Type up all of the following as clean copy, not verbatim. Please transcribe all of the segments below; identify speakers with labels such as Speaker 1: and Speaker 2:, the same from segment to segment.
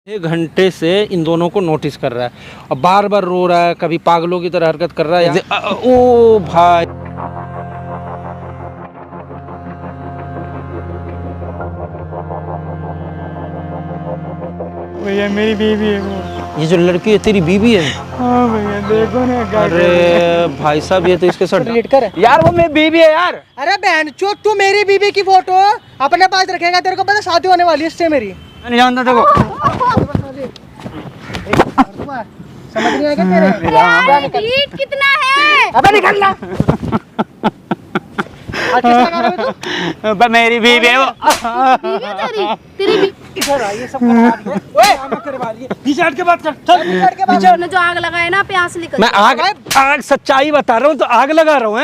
Speaker 1: एक घंटे से इन दोनों को नोटिस कर रहा है और बार बार रो रहा है, कभी पागलों की तरह हरकत कर रहा है। ओ भाई,
Speaker 2: भैया मेरी बीवी है वो।
Speaker 1: ये जो लड़की है तेरी बीवी है?
Speaker 2: हाँ भैया देखो ना।
Speaker 1: अरे भाई साहब, ये तो इसके साथ
Speaker 2: डिलीट कर
Speaker 3: यार, वो मेरी बीवी है यार।
Speaker 2: अरे बहन चो, तू मेरी बीवी की फोटो अपने पास रखेगा? तेरे को पता शादी होने वाली है इससे मेरी।
Speaker 3: मैं नहीं जानता देखो।
Speaker 2: समझ नहीं आएगा तेरे?
Speaker 4: यार डिलीट कितना है?
Speaker 2: अबे निकल ना। आज किस लगा रहे हो तू?
Speaker 3: मेरी बीवी है वो।
Speaker 4: बीवी है तेरी बीवी।
Speaker 2: इधर आ, ये सब करवा रही है। ओए काम करवा रही है। पीछे हट के बात कर। चल पीछे हट के बात कर।
Speaker 4: तूने जो आग लगाया ना प्यास निकल।
Speaker 1: मैं आग सच्चाई बता रहा हूँ तो आग लगा रहा हूँ।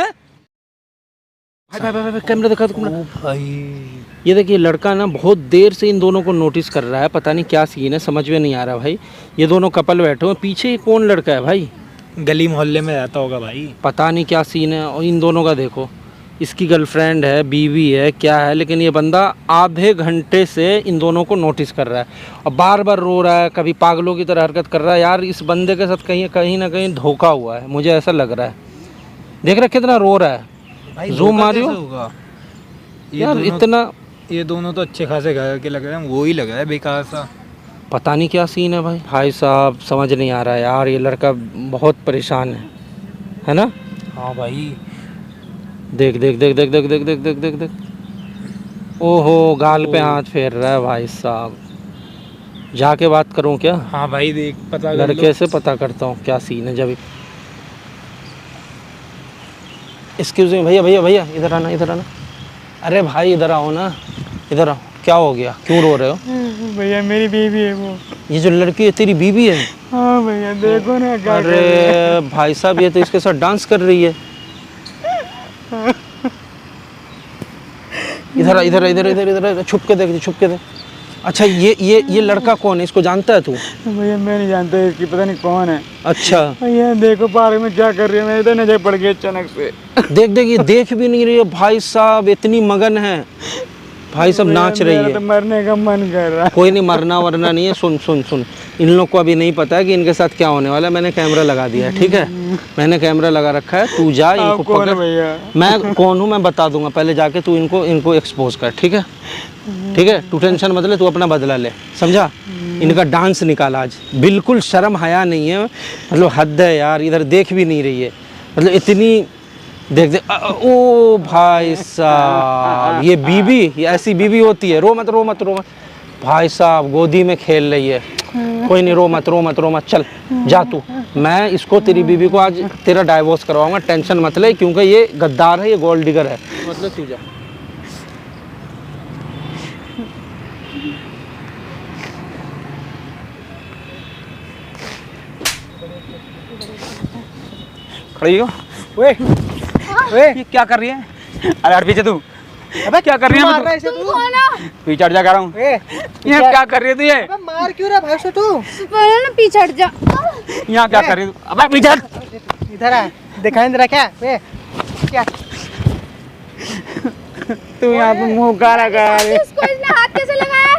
Speaker 1: भाई कैमरा दिखा दो भाई। ये देखिए, लड़का ना बहुत देर से इन दोनों को नोटिस कर रहा है। पता नहीं क्या सीन है, समझ में नहीं आ रहा भाई। ये दोनों कपल बैठे हुए, पीछे कौन लड़का है भाई?
Speaker 5: गली मोहल्ले में रहता होगा भाई।
Speaker 1: पता नहीं क्या सीन है। और इन दोनों का देखो, इसकी गर्लफ्रेंड है, बीवी है, क्या है, लेकिन ये बंदा आधे घंटे से इन दोनों को नोटिस कर रहा है और बार बार रो रहा है, कभी पागलों की तरह हरकत कर रहा है। यार इस बंदे के साथ कहीं ना कहीं धोखा हुआ है, मुझे ऐसा लग रहा है। देख रहा कितना रो रहा है। जूम मारियो यार। इतना
Speaker 5: ये दोनों तो अच्छे खासे घर के लग रहे हैं, वो ही लग रहा है बेकार सा।
Speaker 1: पता नहीं क्या सीन है भाई। भाई साहब समझ नहीं आ रहा है यार, ये लड़का बहुत परेशान है ना?
Speaker 5: हाँ भाई।
Speaker 1: देख देख देख देख देख देख देख देख देख देख। ओहो, गाल पे हाथ फेर रहा है भाई साहब। जाके बात करूं क्या?
Speaker 5: हाँ भाई देख, पता कर
Speaker 1: लड़के
Speaker 5: लो।
Speaker 1: से पता करता हूँ क्या सीन है। जब एक्सक्यूज मी भैया, भैया भैया इधर आना, इधर आना। अरे भाई इधर आओ ना, इधर आओ। क्या हो गया, क्यों रो रहे हो?
Speaker 2: भैया मेरी बीवी है वो।
Speaker 1: ये जो लड़की है तेरी बीवी है?
Speaker 2: हाँ भैया देखो ना।
Speaker 1: अरे भाई साहब, ये तो इसके साथ डांस कर रही है। इधर इधर इधर इधर इधर छुप के देख, छुप के देख। अच्छा ये लड़का कौन है? इसको जानता है तू?
Speaker 2: भैया मैं नहीं जानता इसकी, पता नहीं कौन है।
Speaker 1: अच्छा
Speaker 2: भैया देखो पार्क में क्या कर रही है, मेरे तो नजर पड़ गई अचानक से।
Speaker 1: देख देख, ये देख भी नहीं रही है भाई साहब, इतनी मगन है। भाई साहब नाच रही
Speaker 2: मेरा
Speaker 1: है।
Speaker 2: तो मरने का मन कर रहा है।
Speaker 1: कोई नहीं, मरना वरना नहीं है। सुन सुन सुन, इन लोग को अभी नहीं पता है कि इनके साथ क्या होने वाला है। मैंने कैमरा लगा दिया है, ठीक है? मैंने कैमरा लगा रखा है। तू जा, इनको
Speaker 2: कौन है
Speaker 1: पकड़।
Speaker 2: भैया?
Speaker 1: मैं कौन हूँ मैं बता दूंगा, पहले जाके तू इनको एक्सपोज कर, ठीक है? ठीक है, तू टेंशन मत ले, तू अपना बदला ले, समझा? इनका डांस निकाल आज। बिल्कुल शर्म हया नहीं है, मतलब हद है यार। इधर देख भी नहीं रही है, मतलब इतनी। देख देख, ओ भाई साहब, ये बीवी, ये ऐसी बीवी होती है। रो मत रो मत रो मत। भाई साहब गोदी में खेल रही है। कोई नहीं, रो मत रो मत रो मत। चल जा तू। मैं इसको, तेरी बीवी को आज तेरा डाइवोर्स करवाऊंगा, टेंशन मत ले, क्योंकि ये गद्दार है, ये गोल्ड डिगर है। मतलब तू जा।
Speaker 3: खड़ी हो।
Speaker 2: ओए ओए,
Speaker 3: ये क्या कर रही है? अरे हट पीछे तू।
Speaker 2: अबे
Speaker 3: क्या कर रही है?
Speaker 2: मार रहा है इसे तू?
Speaker 3: पीछे हट जा कह रहा हूँ।
Speaker 2: ए,
Speaker 3: ये क्या कर रही है तू? ये
Speaker 2: अबे मार क्यों रहा भाई से तू?
Speaker 4: बोलो ना पीछे हट जा।
Speaker 3: यहाँ क्या कर रही है तू? अबे पीछे हट।
Speaker 2: इधर आ, दिखाई दे रहा क्या? ए, क्या?
Speaker 3: तू यहाँ पे मुँह काला कर रही है।
Speaker 4: इसको इसने हाथ कैसे लगाया?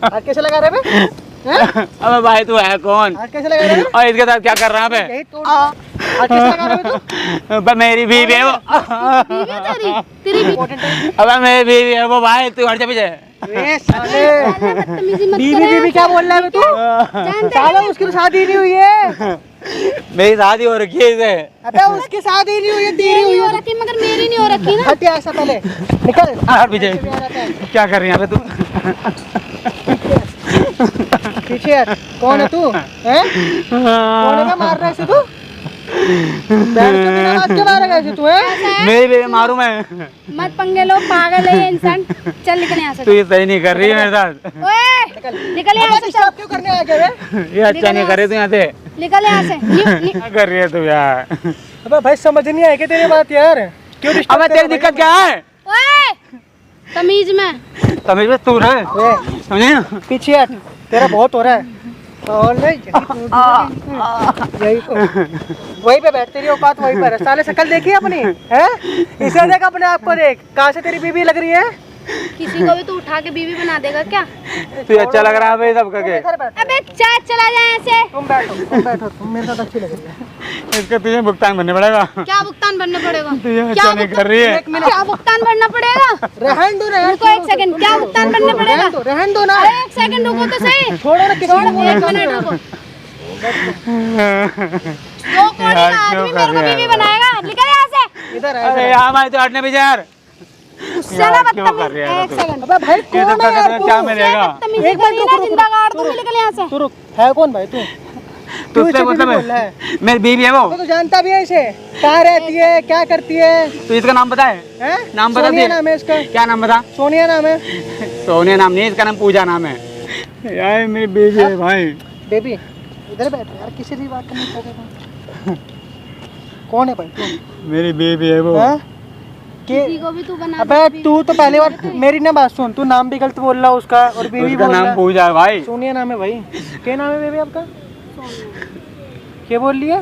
Speaker 2: हाथ कैसे लगा रहे बे?
Speaker 3: अबे भाई तू है कौन?
Speaker 2: हाथ कैसे लगा रहे?
Speaker 3: और इसके साथ क्या कर रहा है?
Speaker 2: यही तोड़। हाथ कैसे लगा रहे तू?
Speaker 3: अबे मेरी बीवी है वो।
Speaker 4: बीवी है तेरी बीवी।
Speaker 3: अबे मेरी बीवी है वो। भाई तू हट जा पीछे।
Speaker 2: ए साले,
Speaker 4: बदतमीजी मत
Speaker 2: बीवी
Speaker 4: करे।
Speaker 2: बीवी क्या बोल रहा है बे तू?
Speaker 4: जानते
Speaker 2: साला उसकी तो शादी नहीं हुई है।
Speaker 3: मेरी शादी हो रखी है इसे।
Speaker 2: अबे उसकी शादी नहीं हुई है, तेरी हुई
Speaker 4: हो
Speaker 2: है।
Speaker 4: रखी मगर मेरी नहीं हो रखी ना।
Speaker 2: हट ऐसा पहले निकल।
Speaker 3: हट पीछे। क्या कर रही है तू?
Speaker 2: पीछे हट। कौन है तू? हैं? कौन है बे? मार रहा है इसे तू? बैठ के बिना बात के मारेगा इसे तू? हैं?
Speaker 3: मेरी बीवी मारू मैं?
Speaker 4: मत पंगे लो, पागल है ये इंसान। चल निकल यहाँ से।
Speaker 3: तू ये सही नहीं कर रही है मेरे साथ।
Speaker 4: ओए निकल यहाँ से।
Speaker 2: डिस्टर्ब क्यों करने आ गए बे?
Speaker 3: ये अच्छा नहीं कर रही तू यहाँ से।
Speaker 4: निकल यहाँ से।
Speaker 3: क्या कर रही है तू यार?
Speaker 2: अबे भाई समझ नहीं आई क्या तेरी बात यार? क्यों डिस्टर्ब?
Speaker 3: अबे तेरी दिक्कत क्या है?
Speaker 4: ओए तमीज में।
Speaker 3: तमीज में तू रहे समझे ना?
Speaker 2: पीछे हट, तेरा बहुत हो रहा है। और नहीं यही तो, वहीं पे बैठ, तेरी औकात वहीं पर है। साले शक्ल देखी अपनी है? इसे देख, अपने आप को देख। कहाँ से तेरी बीवी लग रही है?
Speaker 4: किसी को भी तू उठा के बीवी बना देगा क्या?
Speaker 3: तुझे अच्छा लग रहा है भाई सब करके?
Speaker 2: इधर बैठ,
Speaker 4: अबे चला जाए ऐसे।
Speaker 2: तुम बैठो, तुम मेरे साथ अच्छी लग रही है।
Speaker 3: इसका तुझे भुगतान करने पड़ेगा।
Speaker 4: क्या भुगतान भरना पड़ेगा?
Speaker 3: तुझे
Speaker 4: क्या
Speaker 3: अच्छा नहीं कर रही है।
Speaker 2: एक मिनट,
Speaker 4: क्या भुगतान भरना पड़ेगा?
Speaker 2: रहन दो,
Speaker 4: रुको एक सेकंड, क्या भुगतान भरना पड़ेगा?
Speaker 2: रहन दो ना,
Speaker 4: अरे एक सेकंड रुको तो सही।
Speaker 2: छोड़ो ना, किसी
Speaker 4: छोड़,
Speaker 2: को
Speaker 4: एक मिनट रुको। दो कौड़ी का आदमी मेरे को बीवी बनाएगा? निकल यहाँ से।
Speaker 2: इधर
Speaker 3: अरे यहाँ भाई तो हटने भी जा यार।
Speaker 4: चला
Speaker 3: क्यों कर रही
Speaker 4: बदतमीज।
Speaker 3: है
Speaker 4: एक
Speaker 3: तू?
Speaker 4: सेकंड।
Speaker 2: अबे भाई
Speaker 3: ये
Speaker 2: कौन
Speaker 3: सब
Speaker 2: है यार
Speaker 3: करने
Speaker 2: तू?
Speaker 3: क्या मिलेगा?
Speaker 4: बदतमीजी
Speaker 2: एक मिनट
Speaker 4: करी ना, जिंदा गाड़ दूंगी। निकल यहाँ से।
Speaker 2: तू रुक, है कौन भाई तू?
Speaker 3: तुझसे मतलब
Speaker 2: बोल रहा है?
Speaker 3: है मेरी बीवी है वो।
Speaker 2: तो जानता भी है इसे, कहाँ रहती है, क्या करती है?
Speaker 3: तो इसका नाम पता है?
Speaker 2: हैं?
Speaker 3: नाम बता
Speaker 2: सोनिया
Speaker 3: दे।
Speaker 2: नाम है इसका,
Speaker 3: क्या नाम बता?
Speaker 2: सोनिया नाम है।
Speaker 3: सोनिया नाम नहीं, इसका नाम पूजा नाम है। यार मेरी बीवी है भाई।
Speaker 2: बेबी इधर बैठ यार, किसी से बात करनी चाहते कौन है भाई तू?
Speaker 3: मेरी बीवी है वो।
Speaker 2: हैं?
Speaker 4: किसी को भी तू बना
Speaker 2: अबे
Speaker 4: दे
Speaker 2: तू तो पहले बार मेरी ना बात सुन, तू नाम भी गलत बोल रहा उसका और बीवी
Speaker 3: उसका
Speaker 2: बोल
Speaker 3: नाम
Speaker 2: रहा।
Speaker 3: पूजा है भाई।
Speaker 2: सोनिया नाम है भाई। क्या नाम है बेबी आपका? क्या बोल रही है?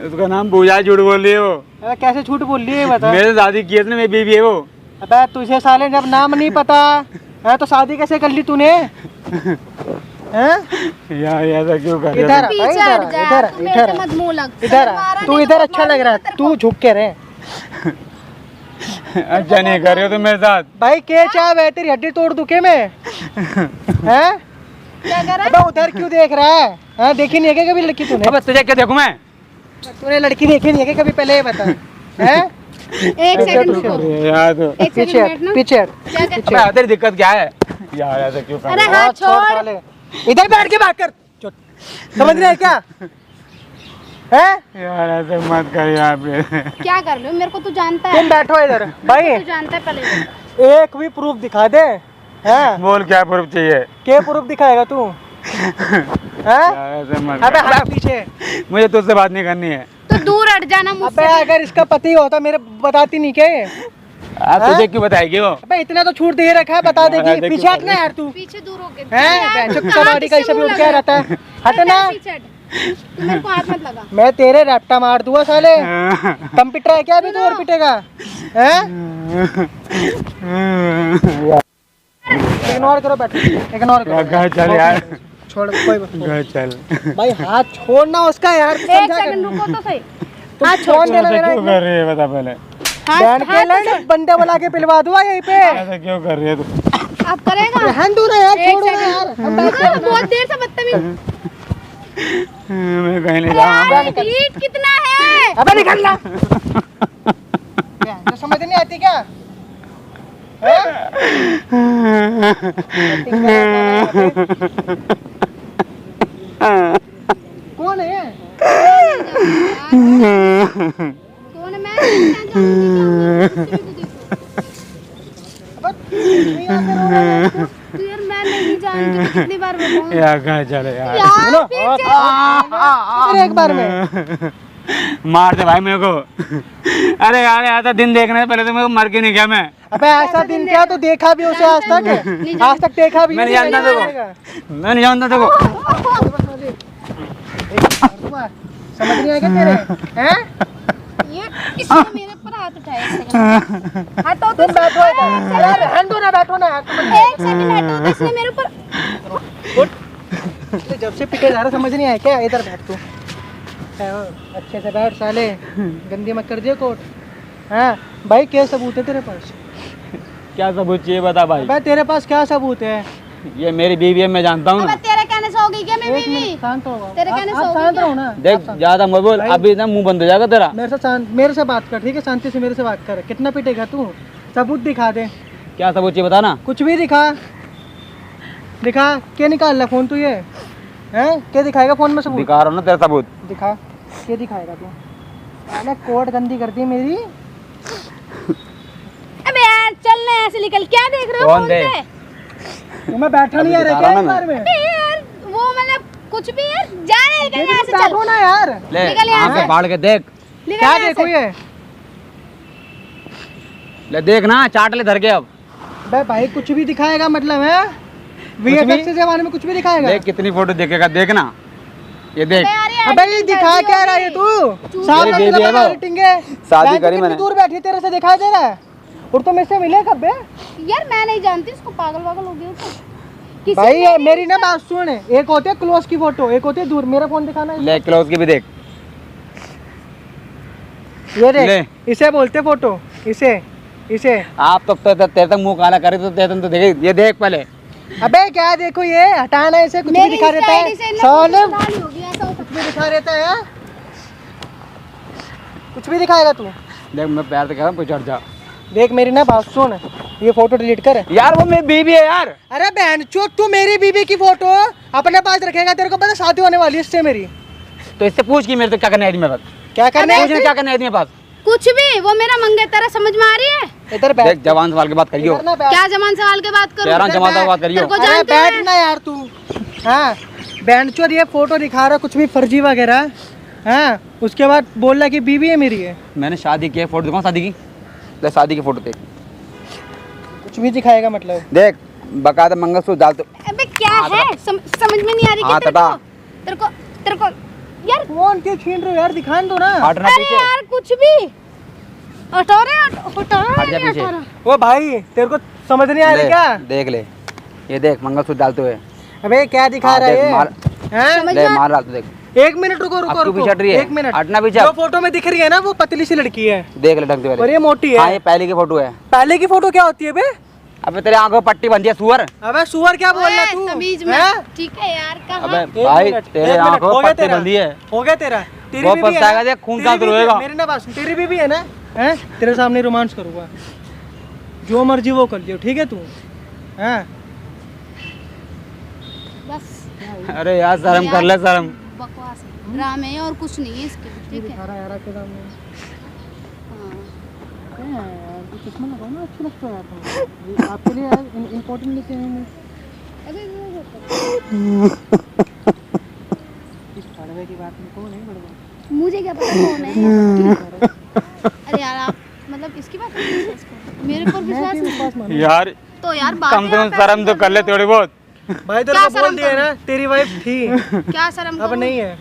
Speaker 3: उसका नाम पूजा है, झूठ बोल रही है वो।
Speaker 2: अबे कैसे झूठ बोल रही है ये बता।
Speaker 3: मेरे शादी की है इसने, मेरी बीवी है वो।
Speaker 2: अबे तुझे साले जब नाम नहीं पता है तो शादी कैसे कर ली तूने? हैं?
Speaker 3: यार ऐसा क्यों कर रही
Speaker 2: इधर
Speaker 3: है?
Speaker 2: आ, भाई,
Speaker 4: पीछे
Speaker 2: इधर
Speaker 4: हट
Speaker 2: आ,
Speaker 4: जा,
Speaker 2: इधर आ,
Speaker 4: तू मेरे
Speaker 2: इधर
Speaker 4: से
Speaker 2: आ।
Speaker 4: मत मुंह लग।
Speaker 2: इधर आ,
Speaker 4: मारा
Speaker 2: तू
Speaker 4: नहीं
Speaker 2: इधर
Speaker 4: तो
Speaker 2: अच्छा
Speaker 4: मार
Speaker 2: लग रहा
Speaker 4: दूंगा
Speaker 2: है, तू झुक के रहे।
Speaker 3: अच्छा नहीं कर रहे हो तुम मेरे साथ।
Speaker 2: भाई के चाह है, तेरी हड्डी तोड़ दूं के मैं? हैं?
Speaker 4: क्या कर रहा है?
Speaker 2: अबे उधर क्यों देख रहा है? हाँ, देखी नहीं है क्या कभी लड़की तूने?
Speaker 3: अब तुझे क्या देखूं मैं?
Speaker 2: तूने लड़की देखी नहीं है क्या कभी? पहले ये बता। हैं?
Speaker 4: एक सेकंड रुको।
Speaker 3: अरे यार तो
Speaker 4: एक
Speaker 2: पीछे
Speaker 4: सेकंड
Speaker 2: हट,
Speaker 4: बैठना।
Speaker 2: पीछे हट।
Speaker 4: क्या कर?
Speaker 3: अबे तेरी दिक्कत क्या है? यार ऐसा क्यों कर
Speaker 4: अरे
Speaker 3: रहे हो?
Speaker 4: हाथ छोड़।
Speaker 2: साले। इधर बैठ के बात कर। चुप। समझ रहे हैं क्या? हैं?
Speaker 3: यार ऐसे मत कर यार प्लीज।
Speaker 4: क्या कर रहे हो? मेरे को तू जानता है।
Speaker 2: तुम बैठो इधर भाई,
Speaker 4: तू जानता है पहले।
Speaker 2: एक भी प्रूफ दिखा दे। हैं?
Speaker 3: बोल क्या प्रूफ चाहिए?
Speaker 2: क्या प्रूफ दिखाएगा तू? हैं?
Speaker 3: यार ऐसे मत
Speaker 2: अबे
Speaker 3: कर।
Speaker 2: हट पीछे।
Speaker 3: मुझे तुझसे बात नहीं करनी है।
Speaker 4: तो दूर हट जाना
Speaker 2: अबे
Speaker 4: मुझसे।
Speaker 2: अगर इसका पति होता मेरे बताती नहीं क्या ये?
Speaker 3: आप तुझे क्यों बताएगी वो?
Speaker 2: अबे इतना तो छूट दे रखा है, बता देगी।
Speaker 3: अरे
Speaker 2: पीछे हट ना यार तू।
Speaker 4: पीछे दूर होके।
Speaker 2: हैं? कबाड़ी का ऐसा भी उठ क्या रहता है? हट ना।
Speaker 4: पीछे हट। तू मेरे को हाथ मत लगा।
Speaker 2: मैं तेरे रैप्टा मार दूंगा साले। कंप्यूटर है क्या अभी तू और पिटेगा? हैं? इग्नोर करो, बैठो इग्नोर करो।
Speaker 3: घर चल यार,
Speaker 2: छोड़, कोई बात नहीं।
Speaker 3: घर चल।
Speaker 2: भाई हाथ छोड़ना उसका यार,
Speaker 4: एक
Speaker 2: समझा कर।
Speaker 4: सेकंड रुको तो सही।
Speaker 2: तू
Speaker 4: हाथ छोड़।
Speaker 2: फोन देना
Speaker 3: ऐसा
Speaker 2: मेरा
Speaker 3: क्यों कर रही है बता पहले?
Speaker 2: बैंड के लाइन बंदे बुला के पिलवा दूंगा यहीं पे।
Speaker 3: ऐसा क्यों कर रही है तू?
Speaker 4: अब करेगा?
Speaker 2: रहन दो ना यार,
Speaker 4: एक
Speaker 2: छोड़ो ना
Speaker 4: सेकंड।
Speaker 2: यार। हम
Speaker 4: देखो, बहुत देर से बदतमीज।
Speaker 3: मैं कहीं नहीं जाऊंगा।
Speaker 4: यार, हीट कितना है?
Speaker 2: अबे निकल ना। तो समझ नहीं आती क्या? हैं? कौन है?
Speaker 4: कौन है? मैं नहीं जानती।
Speaker 2: अबे नहीं आते रो रहा है तू।
Speaker 4: तू यार मैं नहीं जानती, कितनी बार बताऊं?
Speaker 3: यार घर चले यार।
Speaker 4: यार पीछे।
Speaker 2: फिर एक बार में
Speaker 3: मार दे भाई मेरे को। अरे यार ऐसा दिन देखने से पहले तो मेरे को मर के नहीं गया मैं।
Speaker 2: अबे ऐसा दिन क्या तू देखा भी उसे आज तक? आज तक देखा भी
Speaker 3: मैं नहीं
Speaker 2: नहीं?
Speaker 3: जानता देखो, मैं नहीं जानता देखो।
Speaker 2: समझ नहीं आएगा तेरे? हैं?
Speaker 4: ये किसने मेरे ऊपर हाथ उठाया? एक सेकंड। हटो तो
Speaker 2: तुम बैठो इधर। अरे रहन दो ना, बैठो ना यार।
Speaker 4: एक सेकंड हटो तो इसने मेरे ऊपर।
Speaker 2: तुम जब से पिटे जा रहा समझ नहीं आया क्या? इधर बैठ तू। अच्छे से बैठ साले, गंदी मत कर दियो कोट। हाँ भाई, क्या सबूत है तेरे पास?
Speaker 3: क्या सबूत चाहिए बता भाई?
Speaker 2: भाई तेरे पास क्या सबूत है?
Speaker 3: ये मेरी बीवी है, मैं जानता हूँ
Speaker 4: अब
Speaker 3: ना।
Speaker 4: तेरे कहने से हो गई क्या मेरी
Speaker 2: एक
Speaker 4: बीवी?
Speaker 2: मिनट शांत हो।
Speaker 4: तेरे कहने से
Speaker 2: आप
Speaker 4: होगी
Speaker 2: शांत
Speaker 4: क्या?
Speaker 2: रहो ना।
Speaker 3: देख ज्यादा मत बोल,
Speaker 2: भाई-
Speaker 3: अभी ना मुंह बंद हो जाएगा तेरा।
Speaker 2: मेरे से बात कर, ठीक है? शांति से मेरे से बात कर। कितना पिटेगा तू? सबूत दिखा दे,
Speaker 3: क्या सबूत चाहिए बता ना।
Speaker 2: कुछ भी दिखा। दिखा क्या निकाल रहा फोन तू? ये हैं? क्या दिखाएगा फोन में सबूत?
Speaker 3: दिखा रहा हूँ ना तेरा सबूत।
Speaker 2: दिखा, क्या दिखाएगा तू? अरे कोट गंदी कर दी मेरी।
Speaker 4: अबे यार चल ना ऐसे निकल, क्या देख रहे हो
Speaker 3: कौन
Speaker 4: फोन
Speaker 3: दे?
Speaker 2: तो मैं बैठा नहीं आ रहा
Speaker 3: दिखा
Speaker 2: क्या
Speaker 3: रहा
Speaker 2: एक
Speaker 3: ना
Speaker 2: बार में?
Speaker 4: अबे यार वो मतलब कुछ भी यार, जा रे निकल यहाँ से, चल
Speaker 2: बैठो ना यार।
Speaker 3: ले
Speaker 4: निकल यहाँ
Speaker 3: आंखें
Speaker 4: से।
Speaker 3: फाड़ के देख।
Speaker 4: निकल
Speaker 2: क्या
Speaker 4: यहाँ
Speaker 2: देखो
Speaker 4: से।
Speaker 2: ये?
Speaker 3: ले देख ना, चाट ले धर के अब।
Speaker 2: बे भाई कुछ भी दिखाएगा मतलब है? वीएफएक्स के जमाने में कुछ भी दिखाएगा?
Speaker 3: देख कितनी फोटो देखेगा, देखना ये देख।
Speaker 4: अबे यार ये
Speaker 2: अबे ये
Speaker 4: editing
Speaker 2: दिखा
Speaker 4: कर दी
Speaker 2: क्या रहा है
Speaker 4: होगी।
Speaker 2: तू? सामने
Speaker 3: मेरी
Speaker 2: से
Speaker 3: बेबी है
Speaker 2: लगा
Speaker 3: वो।
Speaker 2: एडिटिंग है।
Speaker 3: शादी
Speaker 2: लाइन
Speaker 3: करी
Speaker 2: कितनी
Speaker 3: मैंने।
Speaker 2: दूर बैठी तेरे से दिखाई दे रहा है? और तुम इससे मिले कब बे?
Speaker 4: यार मैं नहीं जानती उसको, पागल वागल हो गया तो किसी
Speaker 2: भाई
Speaker 4: ने
Speaker 2: ये
Speaker 4: नहीं
Speaker 2: मेरी ना
Speaker 4: देखा।
Speaker 2: बात सुन, एक होती है क्लोज की फोटो, एक होती है दूर। मेरा फोन दिखाना है।
Speaker 3: ले क्लोज की भी देख।
Speaker 2: ये
Speaker 3: ले।
Speaker 2: देख, इसे बोलते फोटो, इसे
Speaker 3: आप तो तेरे तक मुंह काला करे तो तेरे तो देख, ये देख पहले।
Speaker 2: अबे क्या देखो, ये हटाना, इसे कुछ भी
Speaker 4: मेरी
Speaker 2: दिखा देता
Speaker 4: स्टाइल से
Speaker 2: है
Speaker 4: ना
Speaker 2: साले,
Speaker 4: कुछ डाली होगी, ऐसा हो
Speaker 2: कुछ
Speaker 4: सकता
Speaker 2: भी दिखा देता है। कुछ भी दिखाएगा तू।
Speaker 3: देख मैं प्यार से कह रहा हूँ, चढ़ जा।
Speaker 2: देख मेरी ना बात सुन, ये फोटो डिलीट कर।
Speaker 3: यार वो मेरी बीवी है यार।
Speaker 2: अरे बहन चो, तू मेरी बीबी की फोटो अपने पास रखेगा? तेरे को पता शादी होने वाली है इससे मेरी।
Speaker 3: तो इससे पूछ कि मेरे तो क्या करना है मेरे पास,
Speaker 2: क्या करना है?
Speaker 3: पूछ क्या करना है मेरे पास।
Speaker 4: कुछ भी, वो मेरा मंगेतर है, समझ में आ रही है?
Speaker 2: इधर बैठ।
Speaker 3: देख जवान सवाल की बात करियो,
Speaker 2: इधर ना बैठ।
Speaker 4: क्या जमान सवाल के बात करूं?
Speaker 3: 13 जमात की बात करियो।
Speaker 4: तेरे को
Speaker 2: अरे
Speaker 4: जानते
Speaker 2: बैठ
Speaker 4: हैं?
Speaker 2: ना यार तू। हाँ बहन चो, ये फोटो दिखा रहा कुछ भी फर्जी वगैरह। हाँ उसके बाद बोल रहा कि बीवी है मेरी है।
Speaker 3: मैंने शादी की है, फोटो दिखाऊं शादी की? ले शादी की फोटो देख,
Speaker 2: कुछ भी दिखाएगा मतलब।
Speaker 3: देख बकायदा मंगलसूत्र डाल तो।
Speaker 4: अबे क्या है, समझ में नहीं आ रही
Speaker 3: हाँ,
Speaker 4: क्या
Speaker 3: तटा।
Speaker 4: तेरे को यार?
Speaker 2: फोन क्यों छीन रहे हो यार? दिखा दो ना।
Speaker 3: हटना
Speaker 4: अरे
Speaker 3: पीछे,
Speaker 4: यार कुछ भी हटा रहे, हटा
Speaker 3: हट जा
Speaker 4: रहे,
Speaker 3: पीछे।
Speaker 4: हटा रहे।
Speaker 2: ओ भाई तेरे को समझ नहीं आ रही
Speaker 3: ले,
Speaker 2: क्या?
Speaker 3: देख ले, ये देख मंगलसूत्र डालते हुए।
Speaker 2: अबे क्या दिखा
Speaker 3: हाँ,
Speaker 2: रहा
Speaker 3: देख,
Speaker 2: है?
Speaker 3: मार।
Speaker 2: हैं?
Speaker 4: समझ
Speaker 3: ले
Speaker 4: में
Speaker 3: मार डाल तो देख।
Speaker 2: एक मिनट रुको रुको
Speaker 3: अब तू
Speaker 2: रुको,
Speaker 3: भी चढ़ रही है?
Speaker 2: एक मिनट।
Speaker 3: हटना भी चढ़।
Speaker 2: जो फोटो में दिख रही है ना वो पतली सी लड़की है,
Speaker 3: देख ले ढंग से
Speaker 2: और
Speaker 3: पहले।
Speaker 2: ये मोटी
Speaker 3: हाँ
Speaker 2: है।
Speaker 3: ये पहले की फोटो है।
Speaker 2: पहले की फोटो क्या होती है बे?
Speaker 3: अबे तेरे आंखों पट्टी बंधी है सुअर।
Speaker 2: अबे सुअर क्या बोल रहा
Speaker 4: ओए,
Speaker 2: तू?
Speaker 4: तमीज में।
Speaker 2: हैं?
Speaker 4: ठीक है यार, कहाँ?
Speaker 3: अबे
Speaker 2: एक
Speaker 3: भाई
Speaker 2: मिनट,
Speaker 3: तेरे
Speaker 2: एक मिनट,
Speaker 3: आंखों
Speaker 2: हो गया
Speaker 3: पट्टी
Speaker 2: तेरा?
Speaker 3: बंधी है।
Speaker 2: हो गया तेरा? तेरी
Speaker 3: वो
Speaker 2: बीवी है
Speaker 3: पछताएगा,
Speaker 2: ना?
Speaker 3: देख, खून
Speaker 2: तेरी
Speaker 3: कहाँ से
Speaker 2: बीवी-
Speaker 3: रोएगा।
Speaker 2: मेरी ना बात सुन, तेरी बीवी है ना? हैं? तेरे सामने रोमांस करूंगा, जो मर्जी वो कर लियो, ठीक है तू? हैं?
Speaker 4: बस
Speaker 3: अरे यार शर्म कर ले, शर्म।
Speaker 4: बकवास है, ड्रामे है और कुछ नहीं है इसके, ठीक है?
Speaker 2: दिखा रहा यार आपके सामने।
Speaker 4: हाँ।
Speaker 2: क्या है यार, ये चश्मा लगाओ ना, अच्छा लगता है यार तुमको। ये आपके लिए यार इम्पोर्टेंट लेके आए हैं।
Speaker 4: अरे
Speaker 2: इस पड़वे की बात में कौन है बड़वा?
Speaker 4: मुझे क्या पता कौन है? अरे यार आप मतलब इसकी बात कर रहे हो इसको? मेरे पर विश्वास नहीं।
Speaker 2: विश्वास मानो।
Speaker 3: यार
Speaker 4: तो यार बात
Speaker 3: कम से कम शर्म तो कर ले थोड़ी बहुत।
Speaker 2: भाई तेरे
Speaker 4: क्या
Speaker 2: को बोल
Speaker 4: शर्म
Speaker 2: दिया ना, तेरी वाइफ थी,
Speaker 4: क्या शर्म
Speaker 2: अब
Speaker 4: करूं?
Speaker 2: नहीं है।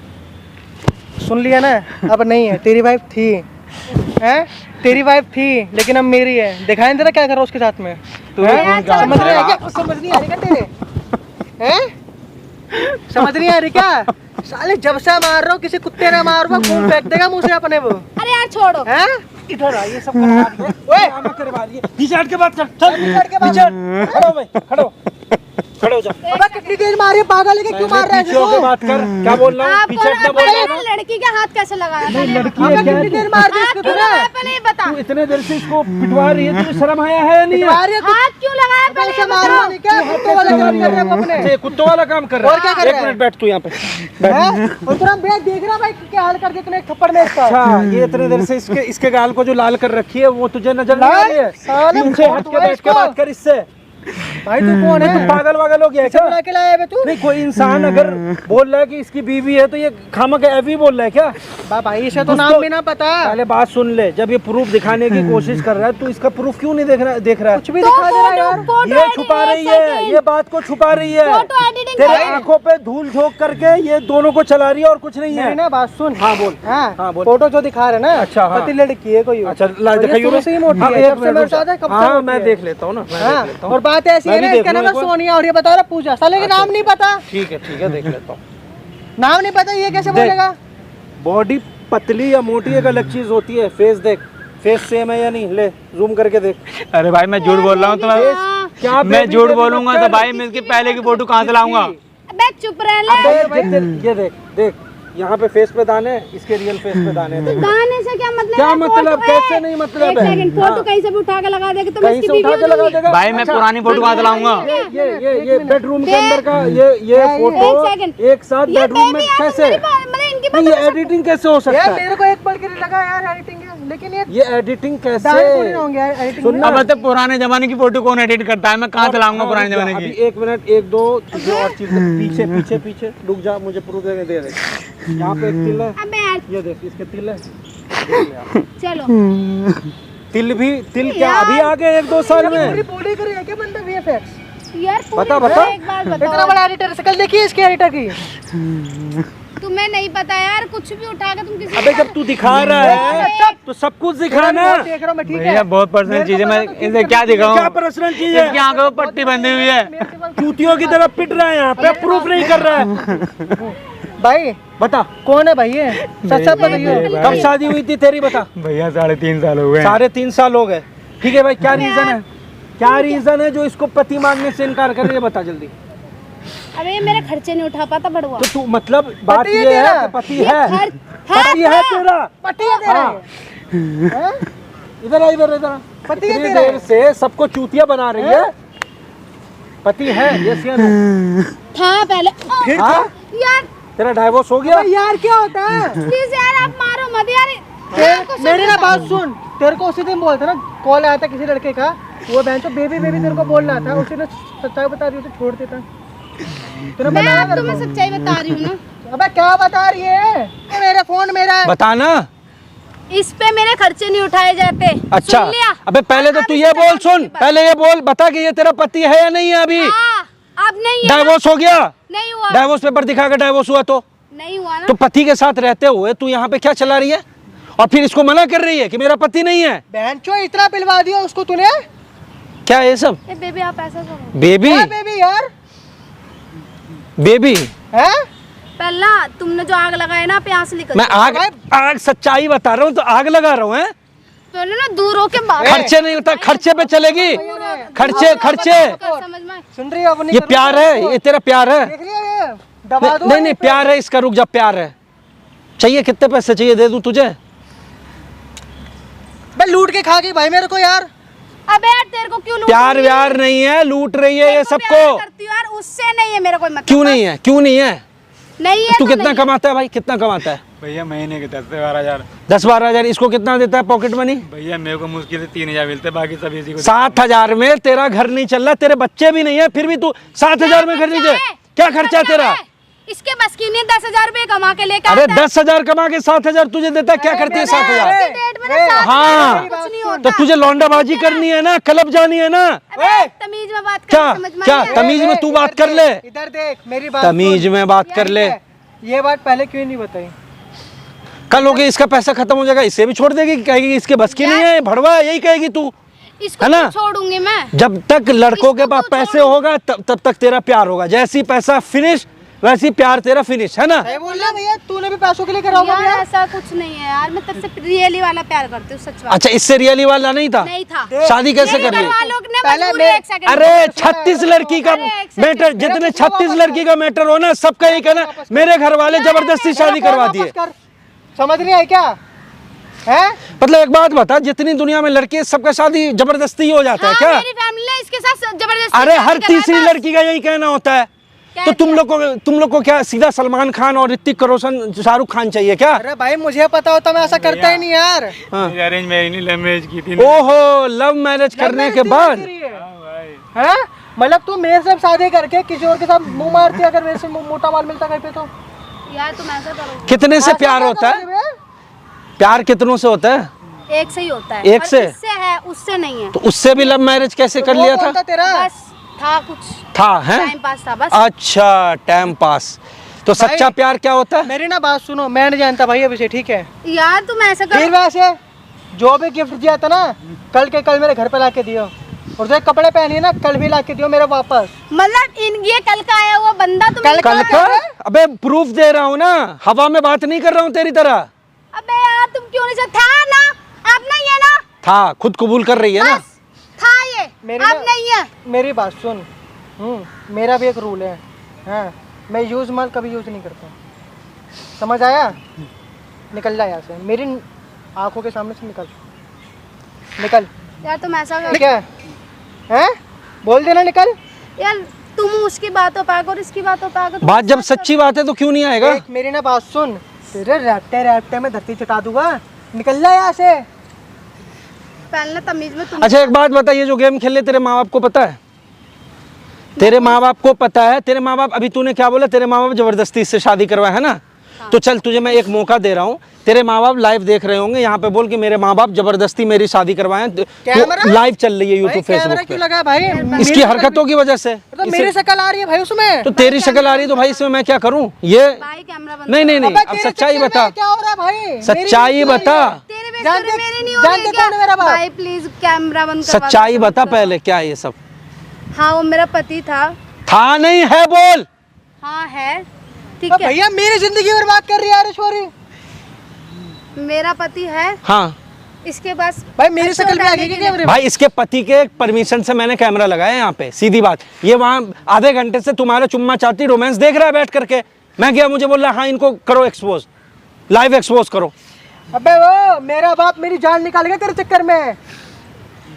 Speaker 2: सुन लिया ना, अब नहीं है। तेरी वाइफ थी, हैं? तेरी वाइफ थी लेकिन अब मेरी है। दिखाई दे रहा क्या कर रहा उसके साथ में?
Speaker 3: तू
Speaker 2: हैं?
Speaker 3: भी खून का
Speaker 2: समझ रही है
Speaker 3: आदमी
Speaker 2: क्या? समझ नहीं आ रही क्या तेरे? हैं? समझ नहीं आ रही क्या? साले जब से मार रहा हूँ, किसी कुत्ते ने मार रहा खून फेंक देगा मुंह से अपने वो।
Speaker 4: अरे यार छोड़ो।
Speaker 2: हैं? इधर आ, ये सब करवा रही है। ओए ड्रामा करवा रही है। पीछे हट के बात कर, चल पीछे हट के बात कर। खड़ो भाई, खड़ो हो जा। अबे कितनी तेज मारी है, पागल है कि क्यों मार रहा है इसको?
Speaker 5: बात कर, क्या बोल रहा हूँ?
Speaker 4: आपको
Speaker 5: पीछे
Speaker 4: ना पहले लड़की के हाथ कैसे लगाया था?
Speaker 5: लड़की
Speaker 2: अबे
Speaker 5: है क्या?
Speaker 2: कितनी देर मार दी
Speaker 4: हाथ
Speaker 2: इसको
Speaker 4: क्यों
Speaker 2: तूने?
Speaker 4: लगाया पहले ये बता।
Speaker 5: तू इतने देर से इसको पिटवा रही है, तुझे शर्म आया है या नहीं?
Speaker 2: मार रही है
Speaker 4: हाथ क्यों लगाया
Speaker 2: तो
Speaker 4: पहले
Speaker 2: ऐसे
Speaker 4: ये
Speaker 2: मारो
Speaker 4: बताओ।
Speaker 2: नहीं क्या? कुत्तों वाला काम कर रहे हैं वो अपने।
Speaker 5: ये कुत्तों वाला काम कर रहा है।
Speaker 2: और क्या कर रहा है?
Speaker 5: एक मिनट बैठ तू यहाँ पे।
Speaker 2: हैं? और तुम बैठ देख रहा भाई क्या हाल कर दिया तूने, एक थप्पड़ में इसका।
Speaker 5: अच्छा, ये इतने देर से इसके गाल को जो लाल कर रखी है वो तुझे नजर नहीं आ रही है?
Speaker 2: साले
Speaker 5: पीछे हट के
Speaker 2: बहुत
Speaker 5: बैठ के
Speaker 2: इसको।
Speaker 5: बात कर इससे।
Speaker 2: भाई तू कौन
Speaker 5: तू
Speaker 2: है?
Speaker 5: पागल वागल हो गया है क्या?
Speaker 2: बुला के लाया है बे तू?
Speaker 5: नहीं, कोई इंसान अगर बोल रहा है कि इसकी बीवी है तो ये खामक ऐवी बोल रहा है क्या?
Speaker 2: भाई इसे तो
Speaker 5: उसको-
Speaker 2: नाम भी ना पता।
Speaker 5: पहले बात सुन ले, जब ये प्रूफ दिखाने की कोशिश कर रहा है तो इसका प्रूफ क्यों नहीं देख रहा है?
Speaker 2: कुछ भी
Speaker 4: तो
Speaker 2: दिखा दे रहा है यार।
Speaker 5: ये छुपा रही है, ये बात को छुपा रही है।
Speaker 4: फोटो एडिटिंग
Speaker 5: तेरे
Speaker 4: कर-
Speaker 5: आंखों पे धूल झोंक करके ये दोनों को चला रही है और कुछ नहीं
Speaker 2: मेरी
Speaker 5: है।
Speaker 2: ना बात सुन।
Speaker 5: हाँ बोल।
Speaker 2: हाँ
Speaker 5: हाँ, बोल।
Speaker 2: फोटो जो दिखा रहे ना,
Speaker 5: अच्छा, हाँ।
Speaker 2: पति लड़की है कोई।
Speaker 5: अच्छा ला
Speaker 2: और ये
Speaker 5: दिखाइए।
Speaker 2: शुरू से ही मोटी
Speaker 5: हाँ,
Speaker 2: है,
Speaker 5: एक
Speaker 2: जब से
Speaker 5: मिनट
Speaker 2: मेरे
Speaker 5: रुक जा।
Speaker 2: साथ है, कब से
Speaker 5: हाँ
Speaker 2: मोटी
Speaker 5: मैं
Speaker 2: है।
Speaker 5: देख लेता हूँ ना, मैं
Speaker 2: हाँ,
Speaker 5: देख लेता हूँ।
Speaker 2: और बात ऐसी
Speaker 5: मैं
Speaker 2: है
Speaker 5: भी
Speaker 2: ना,
Speaker 5: देख
Speaker 2: इसका
Speaker 5: लूँ
Speaker 2: नाम
Speaker 5: एक बार।
Speaker 2: सोनिया और ये बता रहा पूजा। साले का नाम नहीं पता,
Speaker 5: ठीक है देख लेता हूँ।
Speaker 2: नाम नहीं पता, ये कैसे
Speaker 5: देख।
Speaker 2: बोलेगा?
Speaker 5: बॉडी पतली या मोटी एक अलग चीज होती है, फेस देख, फेस सेम है या नहीं, ले जूम करके देख।
Speaker 3: अरे भाई मैं झूठ बोल रहा हूँ तो
Speaker 4: हाँ।
Speaker 5: क्या
Speaker 3: मैं
Speaker 5: बेबी
Speaker 3: झूठ
Speaker 5: बेबी
Speaker 3: बोलूंगा
Speaker 5: मत
Speaker 3: तो
Speaker 5: कर।
Speaker 3: भाई मैं इसकी पहले की फोटो कहाँ से लाऊंगा?
Speaker 4: अबे चुप रह ले।
Speaker 5: ये देख देख, यहाँ पे फेस पे दाने, इसके रियल फेस पे दाने हैं, देख।
Speaker 4: दाने से क्या मतलब?
Speaker 5: क्या
Speaker 4: है?
Speaker 5: मतलब?
Speaker 4: फोटो
Speaker 5: कैसे
Speaker 4: है।
Speaker 5: नहीं मतलब
Speaker 4: एक
Speaker 5: है?
Speaker 4: सेकंड, फोटो
Speaker 5: हाँ।
Speaker 4: कहीं से भी उठा के लगा देगा तो मैं
Speaker 5: कहीं
Speaker 4: इसकी
Speaker 5: से
Speaker 4: बीवी
Speaker 5: उठा
Speaker 4: हो
Speaker 5: के लगा
Speaker 4: जाऊंगी।
Speaker 5: देगा।
Speaker 3: भाई मैं
Speaker 5: अच्छा,
Speaker 3: पुरानी फोटो कहाँ से लाऊंगा?
Speaker 5: ये बेडरूम के अंदर का ये फोटो
Speaker 4: एक सेकंड।
Speaker 5: एक साथ
Speaker 4: ये
Speaker 5: बेडरूम में
Speaker 4: बेबी है,
Speaker 5: कैसे?
Speaker 4: मतलब इनकी
Speaker 5: नहीं, ये एडिटिंग कैसे हो सकता
Speaker 2: यार
Speaker 5: है?
Speaker 2: मेरे को एक पल के लिए लगा यार एडिटिंग है, लेकिन
Speaker 5: ये एडिटिंग
Speaker 2: दाने थोड़ी
Speaker 5: कैसे?
Speaker 2: ना होंगे यार एडिटिंग
Speaker 5: सुन
Speaker 2: में।
Speaker 5: ना।
Speaker 3: अब मतलब पुराने जमाने की फोटो कौन एडिट करता है? मैं कहाँ से लाऊंगा पुराने जमाने
Speaker 5: अभी
Speaker 3: की?
Speaker 5: एक मिनट, एक दो चीजें और चीज पीछे पीछे पीछे रुक जा, मुझे प्रूफ दे दे। यहाँ पे एक तिल है,
Speaker 4: अबे यार
Speaker 5: ये देख, इसके तिल है, देख ले आप।
Speaker 4: चलो।
Speaker 5: तिल क्या अभी आ गए 1-2 साल
Speaker 2: पूरी
Speaker 5: में?
Speaker 2: बॉडी कर है क्या बंदा वीएफएक्स?
Speaker 4: यार पूरी
Speaker 5: बता।
Speaker 4: एक बार
Speaker 2: इतना
Speaker 4: बताओ।
Speaker 2: बड़ा एडिटर, शकल देखिए इसके एडिटर की।
Speaker 4: तुम्हें नहीं पता यार, कुछ भी उठा के तुम किसी
Speaker 5: अबे जब तू दिखा रहा है तो सब कुछ दिखाना।
Speaker 2: देख रहा हूँ मैं, ठीक
Speaker 3: भैया
Speaker 2: है।
Speaker 3: बहुत पर्सनल चीज है, मैं इनसे क्या दिखाऊं?
Speaker 5: क्या पर्सनल चीज है?
Speaker 3: इसकी आंखों पर पट्टी बंधी हुई है,
Speaker 5: चूतियों की तरह पिट रहा है यहाँ पे, प्रूफ नहीं कर रहा है।
Speaker 2: भाई
Speaker 5: बता
Speaker 2: कौन है भाई ये? सच सच बताइए।
Speaker 5: कब शादी हुई थी तेरी, बता।
Speaker 3: भैया 3.5 साल हो गए।
Speaker 5: 3.5 साल हो गए, ठीक है भाई। क्या रीजन है, क्या रीजन है जो इसको पति मांगने से इनकार कर रही है, बता जल्दी।
Speaker 4: अबे ये मेरे खर्चे नहीं उठा पाता बड़ुआ।
Speaker 5: तो तू मतलब बात
Speaker 2: पति है
Speaker 5: ये है
Speaker 2: तेरा?
Speaker 5: कि पति है,
Speaker 2: पति
Speaker 5: है तेरा।
Speaker 2: पति है तेरा
Speaker 5: हाँ।
Speaker 2: हैं?
Speaker 5: इधर आ, इधर इधर आ।
Speaker 2: पति है
Speaker 5: इतनी
Speaker 2: तेरा?
Speaker 5: देर से सबको चूतिया बना रही है। पति है, यस या नो?
Speaker 4: था पहले।
Speaker 2: फिर
Speaker 5: हाँ?
Speaker 4: यार
Speaker 5: तेरा डाइवोर्स हो गया?
Speaker 2: अबे यार क्या होता है?
Speaker 4: प्लीज यार आप मारो मत यार।
Speaker 2: मेरी ना बात सुन, तेरे को उसी दिन बोलता ना, कॉल आया था किसी लड़के का, वो बहन तो बेबी बेबी तेरे को बोल रहा था, उसी ने सच्चाई बता दी तो छोड़ देता। तूने
Speaker 4: मैं
Speaker 2: बताया
Speaker 4: अब
Speaker 2: मेरे
Speaker 4: तुम्हें सच्चाई बता रही हूँ ना।
Speaker 2: को? अबे क्या बता रही है? ये मेरा फोन मेरा है।
Speaker 1: बताना।
Speaker 4: इस पे मेरे खर्चे नहीं उठाए जाते।
Speaker 1: अच्छा,
Speaker 4: सुन लिया?
Speaker 1: अबे पहले तो
Speaker 4: अब
Speaker 1: तू
Speaker 4: इस
Speaker 1: ये
Speaker 4: पे
Speaker 1: बोल,
Speaker 4: बात
Speaker 1: सुन
Speaker 4: की बात।
Speaker 1: पहले ये बोल, बता कि ये तेरा पति है या नहीं है अभी?
Speaker 4: हाँ, अब नहीं है।
Speaker 1: डाइवोर्स हो गया?
Speaker 4: नहीं हुआ।
Speaker 1: डाइवोर्स पेपर दिखा के डाइवोर्स हुआ तो
Speaker 4: नहीं हुआ ना।
Speaker 1: तो पति के साथ रहते हुए तू यहाँ पे क्या चला रही है और फिर इसको मना कर रही है कि मेरा पति नहीं है?
Speaker 2: बहन चो इतना पिलवा दिया उसको तूने?
Speaker 1: क्या ये सब?
Speaker 4: ए बेबी आप ऐसा करो।
Speaker 1: बेबी
Speaker 2: क्या बेबी यार?
Speaker 1: बेबी
Speaker 2: हैं?
Speaker 4: पहला तुमने जो आग लगाया ना प्यास निकल।
Speaker 1: मैं आग सच्चाई बता रहा हूँ तो आग लगा रहा हूँ। हैं?
Speaker 4: पहले ना दूर होके बात
Speaker 1: खर्चे नहीं होता, खर्चे पे चलेगी, खर्चे खर्चे।
Speaker 4: कर, समझ में।
Speaker 2: सुन रही है अब? नहीं
Speaker 1: ये
Speaker 2: कर रही
Speaker 1: प्यार है, ये तेरा प्यार है?
Speaker 2: देख रही है ये? दबा दो।
Speaker 1: नहीं नहीं, प्यार है इसका। रुक जा, प्यार है। चाहिए कितने पैसे चाहिए, दे दूं तुझे?
Speaker 2: बे लूट के खा गई भाई मेरे को यार।
Speaker 4: अबे यार तेरे को क्यों लूट
Speaker 1: प्यार
Speaker 4: रही है?
Speaker 1: व्यार नहीं है, लूट रही है ये
Speaker 4: तेरे को
Speaker 1: सबको।
Speaker 4: प्यार करती हूँ यार, उससे नहीं है मेरा कोई मतलब।
Speaker 1: क्यों नहीं है, क्यों नहीं है?
Speaker 4: नहीं है
Speaker 1: तू
Speaker 4: तो
Speaker 1: कितना
Speaker 4: नहीं है।
Speaker 1: कमाता है भाई, कितना कमाता है?
Speaker 3: भैया महीने के 10 से 12 हजार।
Speaker 1: 10-12 हजार। इसको कितना देता है पॉकेट मनी?
Speaker 3: भैया मेरे को मुश्किल से 3 हजार मिलते, बाकी सब इसी को।
Speaker 1: 7,000 में तेरा घर नहीं चल रहा, तेरे बच्चे भी नहीं है, फिर भी तू 7,000 में घर नहीं चल। क्या खर्चा है तेरा?
Speaker 4: इसके बस की नहीं 10,000 रुपए कमा के लेकर
Speaker 1: अरे
Speaker 4: आता है।
Speaker 1: 10,000 कमा के 7,000 तुझे देता है, क्या करती है 7,000?
Speaker 4: आज की डेट में ना 7,000
Speaker 1: हाँ।
Speaker 4: कुछ नहीं
Speaker 1: तो
Speaker 4: होता।
Speaker 1: तुझे लौंडाबाजी करनी है ना, क्लब जानी है ना?
Speaker 4: अबे, तमीज में बात कर,
Speaker 1: क्या
Speaker 4: समझ में
Speaker 1: क्या
Speaker 4: नहीं आया।
Speaker 1: तमीज में तू बात कर ले,
Speaker 2: इधर देख मेरी बात
Speaker 1: तमीज
Speaker 2: सुन।
Speaker 1: में बात कर ले।
Speaker 2: ये बात पहले क्यों नहीं बताई?
Speaker 1: कल हो गया इसका पैसा खत्म हो जाएगा, इसे भी छोड़ देगी, कहेगी इसके बस की नहीं है, भड़वा है, यही कहेगी तू।
Speaker 4: इसको
Speaker 1: है ना?
Speaker 4: तो छोड़ूंगी मैं।
Speaker 1: जब तक लड़कों के
Speaker 4: इसको
Speaker 1: पास
Speaker 4: तो
Speaker 1: पैसे होगा तब तक तेरा प्यार होगा। जैसी पैसा फिनिश वैसी प्यार तेरा फिनिश, है ना?
Speaker 2: सही बोल रहा भैया, तूने भी पैसों के लिए करा होगा
Speaker 4: यार
Speaker 2: भैया?
Speaker 4: ऐसा कुछ नहीं है यार, मैं तेरे से रियली वाला प्यार करती हूँ, सच बात।
Speaker 1: अच्छा, इससे रियली वाला नहीं था?
Speaker 4: नहीं था।
Speaker 1: शादी कैसे
Speaker 4: मेरे
Speaker 1: कर ली?
Speaker 4: घर वालों ने
Speaker 2: पहले
Speaker 4: मजबूरी
Speaker 2: मैं-
Speaker 4: एक सेकंड।
Speaker 1: अरे 36 लड़की का
Speaker 4: अरे, एक सेकंड।
Speaker 1: मैटर, जितने 36 लड़की का मैटर हो ना, सबका यही कहना मेरे घर वाले जबरदस्ती शादी
Speaker 2: मेरा
Speaker 1: करवा
Speaker 2: फोन
Speaker 1: दिए।
Speaker 2: वापस कर। समझ नहीं आई क्या? हैं?
Speaker 1: मतलब एक बात बता, जितनी दुनिया में लड़की है सबका शादी जबरदस्ती ही हो जाता है
Speaker 4: हाँ,
Speaker 1: क्या?
Speaker 4: मेरी फैमिली ने इसके साथ जबरदस्ती
Speaker 1: अरे
Speaker 4: शादी
Speaker 1: हर
Speaker 4: करवाई
Speaker 1: तीसरी
Speaker 4: बस।
Speaker 1: लड़की का यही कहना होता है।
Speaker 4: क्या
Speaker 1: तो तुम लोग को क्या सीधा सलमान खान और ऋतिक रोशन शाहरुख खान चाहिए क्या?
Speaker 2: अरे भाई मुझे पता होता मैं ऐसा करता ही नहीं यार।
Speaker 3: अरेंज मैरिज नहीं, लव मैरिज की थी।
Speaker 1: ओहो, लव मैरिज करने के बाद
Speaker 2: हैं? मतलब तू मेरे से शादी करके किसी और के साथ मुंह मारती, अगर मेरे से मोटा माल मिलता घर पे तो?
Speaker 4: यार तुम ऐसा करो,
Speaker 1: कितने से
Speaker 2: ऐसा
Speaker 1: प्यार
Speaker 2: क्या
Speaker 1: होता है?
Speaker 2: करोगे बे?
Speaker 1: प्यार कितनों से होता है?
Speaker 4: एक से ही होता है।
Speaker 1: एक
Speaker 4: और
Speaker 1: से?
Speaker 4: इससे है, उससे नहीं है।
Speaker 1: तो उससे भी लव मैरिज कैसे कर
Speaker 2: वो
Speaker 1: लिया
Speaker 2: कौन
Speaker 1: था?
Speaker 2: तेरा?
Speaker 4: बस था कुछ
Speaker 1: था है?
Speaker 4: टाइम पास था बस।
Speaker 1: अच्छा, टाइम पास। तो सच्चा
Speaker 2: भाई,
Speaker 1: प्यार क्या होता है?
Speaker 2: मेरी ना बात सुनो, मैं नहीं जानता भाई अभी से, ठीक है?
Speaker 4: यार तुम ऐसा
Speaker 2: फिर
Speaker 4: करो।
Speaker 2: वैसे जो भी गिफ्ट दिया था ना, कल के कल मेरे घर पे ला के दियो, और जो कपड़े पहनी ना कल भी ला के दियो मेरे वापस।
Speaker 4: मतलब ये कल का आया हुआ बंदा तुम
Speaker 2: कल
Speaker 1: कल
Speaker 2: क्या
Speaker 1: का?
Speaker 2: कह रहे?
Speaker 1: अबे प्रूफ दे रहा हूँ ना, हवा में बात नहीं कर रहा हूँ तेरी तरह।
Speaker 4: अबे यार तुम क्यों नहीं था ना, अब नहीं है ना,
Speaker 1: था, खुद कबूल कर रही है ना?
Speaker 4: बस था ये,
Speaker 2: मेरी
Speaker 4: अब
Speaker 2: ना-
Speaker 4: नहीं है।
Speaker 2: मेरी बात सुन, मेरा भी एक रूल है, हाँ, मैं यूज माल कभी यूज नहीं करता, समझ आया? निकल जा यहाँ से, मेरी आंखों के सामने से निकल निकल।
Speaker 4: यार तुम ऐसा करो।
Speaker 2: ठीक है? हैं? बोल देना निकल।
Speaker 4: यार तुम उसकी बातों पे आकर और इसकी बातों पे आकर।
Speaker 1: बात जब सच्ची बात है तो क्यों नहीं आएगा?
Speaker 2: एक मेरी ना बात सुन, तेरे रैप्टे रैप्टे में धरती चटा दूंगा, निकल जा यहाँ से।
Speaker 4: पहले तमीज में तुम।
Speaker 1: अच्छा एक बात बता, ये जो गेम खेल ले तेरे माँ बाप को पता है? तेरे माँ बाप को पता है? तेरे माँ बाप, अभी तूने क्या बोला, तेरे माँ बाप जबरदस्ती इससे शादी करवाया है ना? तो चल तुझे मैं एक मौका दे रहा हूँ, तेरे माँ बाप लाइव देख रहे होंगे, यहाँ पे बोल कि मेरे माँ बाप जबरदस्ती मेरी शादी करवाएं।
Speaker 2: कैमरा?
Speaker 1: तो लाइव चल रही है
Speaker 2: भाई
Speaker 1: यूट्यूब
Speaker 2: कैमरा
Speaker 1: फेसबुक
Speaker 2: क्यों
Speaker 1: पे
Speaker 2: लगा है भाई?
Speaker 1: इसकी हरकतों की वजह से।
Speaker 2: तो मेरी शक्ल आ रही है भाई उसमें।
Speaker 1: तो तेरी शक्ल आ रही है तो भाई इसमें मैं क्या करूँ? ये
Speaker 4: भाई कैमरा बंद
Speaker 1: नहीं नहीं नहीं,
Speaker 2: अबे
Speaker 1: अब
Speaker 2: तेरे
Speaker 1: सच्चाई
Speaker 2: चक्कर में
Speaker 1: बता,
Speaker 2: क्या हो रहा है भाई?
Speaker 1: सच्चाई
Speaker 2: मेरी
Speaker 1: बता,
Speaker 4: तेरे बेच
Speaker 2: जानते-
Speaker 4: मेरे नहीं हो
Speaker 2: जानते
Speaker 4: रही क्या?
Speaker 2: कौन है मेरा बाप?
Speaker 4: भाई प्लीज कैमरा बंद करवा दो।
Speaker 1: सच्चाई बता पहले, क्या है ये सब?
Speaker 4: हाँ वो मेरा पति था
Speaker 1: नहीं है, बोल।
Speaker 4: हाँ है ठीक
Speaker 2: अब
Speaker 4: है,
Speaker 2: भैया मेरी जिंदगी बर्बाद कर रही है यार ईश्वरी।
Speaker 4: मेरा पति है,
Speaker 1: हाँ
Speaker 4: इसके पास
Speaker 2: भाई मेरी
Speaker 4: अच्छा
Speaker 2: शक्ल भी आ
Speaker 4: डालने
Speaker 2: गई
Speaker 4: के
Speaker 2: क्या कैमरे में?
Speaker 1: भाई, इसके पति के परमिशन से मैंने कैमरा लगाया यहाँ पे, सीधी बात। ये वहाँ आधे घंटे से तुम्हारा चुम्मा चाटी रोमांस देख रहा है बैठ करके। मैं गया, मुझे बोल रहा हाँ इनको करो एक्सपोज, लाइव एक्सपोज करो।
Speaker 2: अबे वो मेरा बाप मेरी जान निकाल गया तेरे चक्कर में,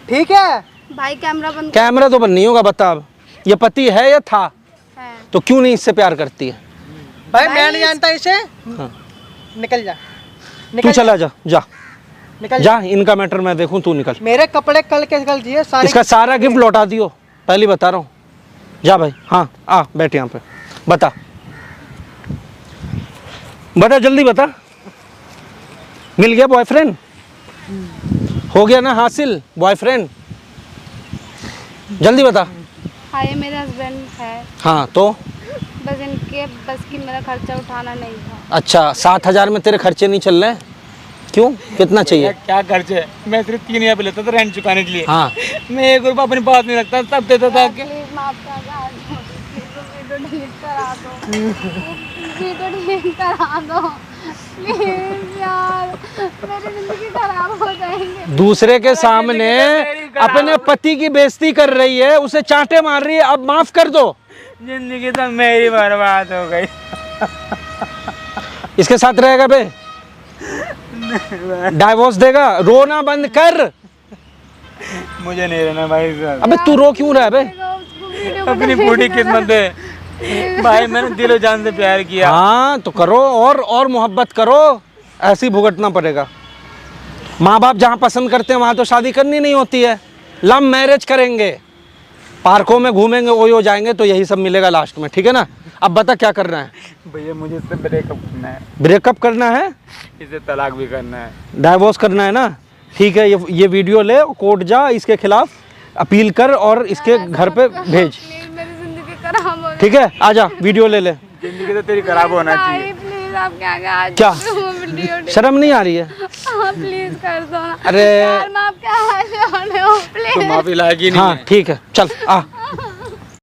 Speaker 2: ठीक है?
Speaker 4: भाई कैमरा बंद
Speaker 1: कैमरा तो बंद नहीं होगा, बता अब ये पति है या था?
Speaker 4: है।
Speaker 1: तो क्यों नहीं इससे प्यार करती है?
Speaker 2: भाई मैं नहीं जानता इसे।
Speaker 1: हाँ।
Speaker 2: निकल जा,
Speaker 1: तू
Speaker 2: निकल
Speaker 1: चला जा, जा
Speaker 2: निकल जा।
Speaker 1: जा, इनका मैटर मैं देखूं, तू निकल।
Speaker 2: मेरे कपड़े कल के कल दिए सारे।
Speaker 1: इसका सारा गिफ्ट लौटा दियो, पहले बता रहा हूँ। जा भाई, हाँ आ बैठ यहाँ पे, बता बता जल्दी बता। मिल गया बॉयफ्रेंड? हो गया ना हासिल बॉयफ्रेंड? जल्दी बता।
Speaker 4: हाँ ये मेरे हस्बैंड है,
Speaker 1: हाँ तो
Speaker 4: बस इनके बस की मेरा खर्चा उठाना नहीं था।
Speaker 1: अच्छा, 7,000 में तेरे खर्चे नहीं चल रहे? क्यों, कितना चाहिए?
Speaker 3: क्या खर्चे? मैं सिर्फ 3,000 पे लेता था रेंट चुकाने के लिए।
Speaker 1: हाँ
Speaker 3: मैं 1 रुपया अपने पास नहीं रखता, सब देता था।
Speaker 4: प्लीज माफ कर दो, वीडियो डिलीट करा दो, वीडियो डिलीट करा दो प्लीज यार, मेरी जिंदगी खराब हो जाएंगे।
Speaker 1: दूसरे के सामने अपने पति की बेइज्जती कर रही है, उसे चांटे मार रही है, अब माफ कर दो।
Speaker 3: जिंदगी तो मेरी बर्बाद हो गई।
Speaker 1: इसके साथ रहेगा बे? डाइवोर्स देगा? रोना बंद कर।
Speaker 3: मुझे नहीं रहना भाई साहब,
Speaker 1: अबे तू रो क्यों रहा है बे?
Speaker 3: अपनी बूढ़ी किस्मत है भाई, मैंने दिलो जान से प्यार किया।
Speaker 1: हाँ तो करो, और मोहब्बत करो, ऐसे ही भुगतना पड़ेगा। माँ बाप जहाँ पसंद करते हैं वहाँ तो शादी करनी नहीं होती है, लव मैरिज करेंगे, पार्कों में घूमेंगे, वही हो जाएंगे, तो यही सब मिलेगा लास्ट में, ठीक है ना? अब बता क्या करना है?
Speaker 3: भैया मुझे इससे ब्रेकअप करना है,
Speaker 1: ब्रेकअप करना है?
Speaker 3: इसे तलाक भी करना है।
Speaker 1: डाइवोर्स करना है ना? ठीक है, ये वीडियो ले, कोर्ट जा, इसके खिलाफ अपील कर और इसके घर पे भेज,
Speaker 4: प्लीज मेरी जिंदगी खराब हो
Speaker 1: ठीक है? आजा, वीडियो ले ले।
Speaker 3: जिंदगी तो तेरी खराब होना चाहिए।
Speaker 4: प्लीज आप क्या
Speaker 1: क्या?
Speaker 4: वीडियो
Speaker 1: शर्म नहीं आ रही है?
Speaker 4: प्लीज कर दो ना
Speaker 1: अरे
Speaker 4: यार, मैं आप क्या हो
Speaker 3: तो
Speaker 4: प्लीज।
Speaker 3: माफी लायक ही नहीं
Speaker 1: हाँ
Speaker 3: है।
Speaker 1: ठीक है, चल आ।